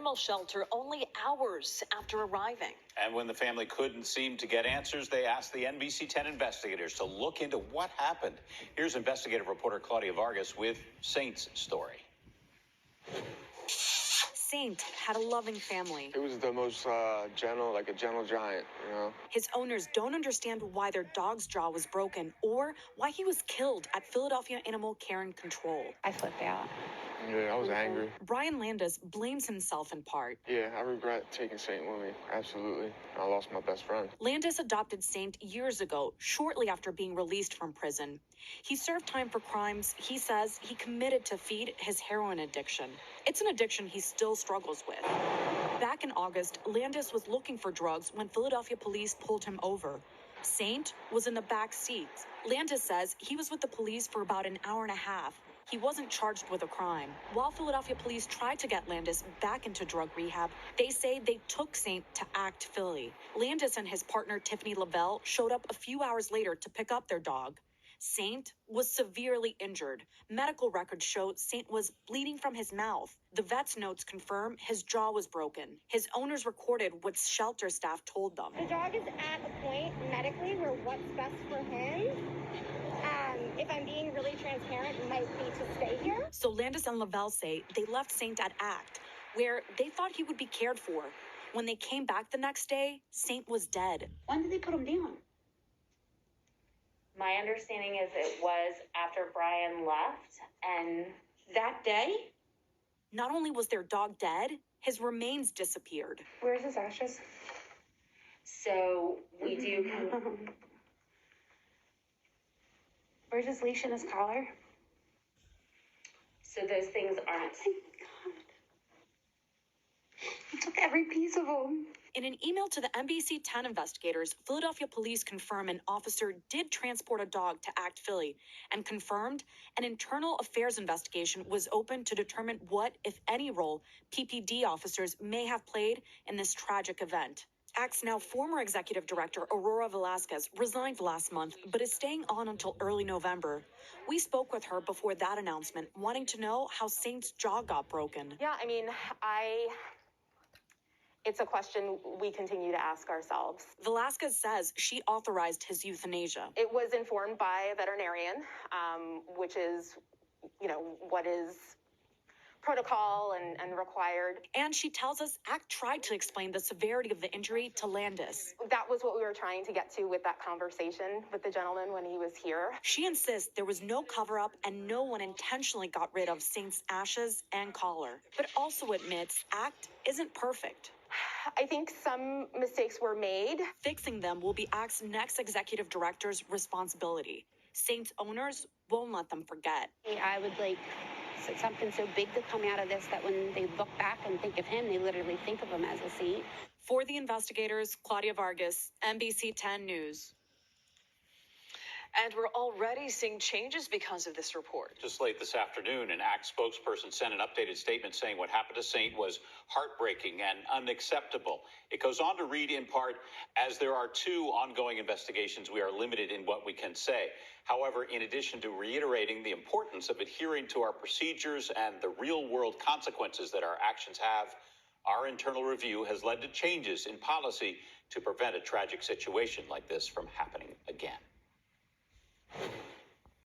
normal shelter only hours after arriving. And when the family couldn't seem to get answers, they asked the NBC 10 investigators to look into what happened. Here's investigative reporter Claudia Vargas with Saint's story. Saint had a loving family. It was the most gentle, like a gentle giant, you know. His owners don't understand why their dog's jaw was broken or why he was killed at Philadelphia Animal Care and Control. I flipped out. Yeah, I was angry. Brian Landis blames himself in part. Yeah, I regret taking Saint with me. Absolutely. I lost my best friend. Landis adopted Saint years ago, shortly after being released from prison. He served time for crimes he says he committed to feed his heroin addiction. It's an addiction he still struggles with. Back in August, Landis was looking for drugs when Philadelphia police pulled him over. Saint was in the back seat. Landis says he was with the police for about an hour and a half. He wasn't charged with a crime. While Philadelphia police tried to get Landis back into drug rehab, they say they took Saint to ACT Philly. Landis and his partner Tiffany Lavelle showed up a few hours later to pick up their dog. Saint was severely injured. Medical records show Saint was bleeding from his mouth. The vet's notes confirm his jaw was broken. His owners recorded what shelter staff told them. The dog is at a point medically where what's best for him, if I'm being really transparent, might be to stay here. So Landis and Lavelle say they left Saint at ACT, where they thought he would be cared for. When they came back the next day, Saint was dead. When did they put him down? My understanding is it was after Brian left, and that day? Not only was their dog dead, his remains disappeared. Where's his ashes? So we do. Where's his leash and his collar? So those things aren't. Thank God. He took every piece of him. In an email to the NBC 10 investigators, Philadelphia police confirm an officer did transport a dog to ACT Philly and confirmed an internal affairs investigation was open to determine what, if any, role PPD officers may have played in this tragic event. ACT's now former executive director, Aurora Velasquez, resigned last month, but is staying on until early November. We spoke with her before that announcement, wanting to know how Saint's jaw got broken. Yeah, I mean, it's a question we continue to ask ourselves. Velasquez says she authorized his euthanasia. It was informed by a veterinarian, which is, what is protocol and required. And she tells us ACT tried to explain the severity of the injury to Landis. That was what we were trying to get to with that conversation with the gentleman when he was here. She insists there was no cover-up and no one intentionally got rid of Saint's ashes and collar, but also admits ACT isn't perfect. I think some mistakes were made. Fixing them will be ACT's next executive director's responsibility. Saint's owners won't let them forget. I would like something so big to come out of this that when they look back and think of him, they literally think of him as a saint. For the investigators, Claudia Vargas, NBC 10 News. And we're already seeing changes because of this report. Just late this afternoon, an ACT spokesperson sent an updated statement saying what happened to Saint was heartbreaking and unacceptable. It goes on to read in part, as there are two ongoing investigations, we are limited in what we can say. However, in addition to reiterating the importance of adhering to our procedures and the real-world consequences that our actions have, our internal review has led to changes in policy to prevent a tragic situation like this from happening again.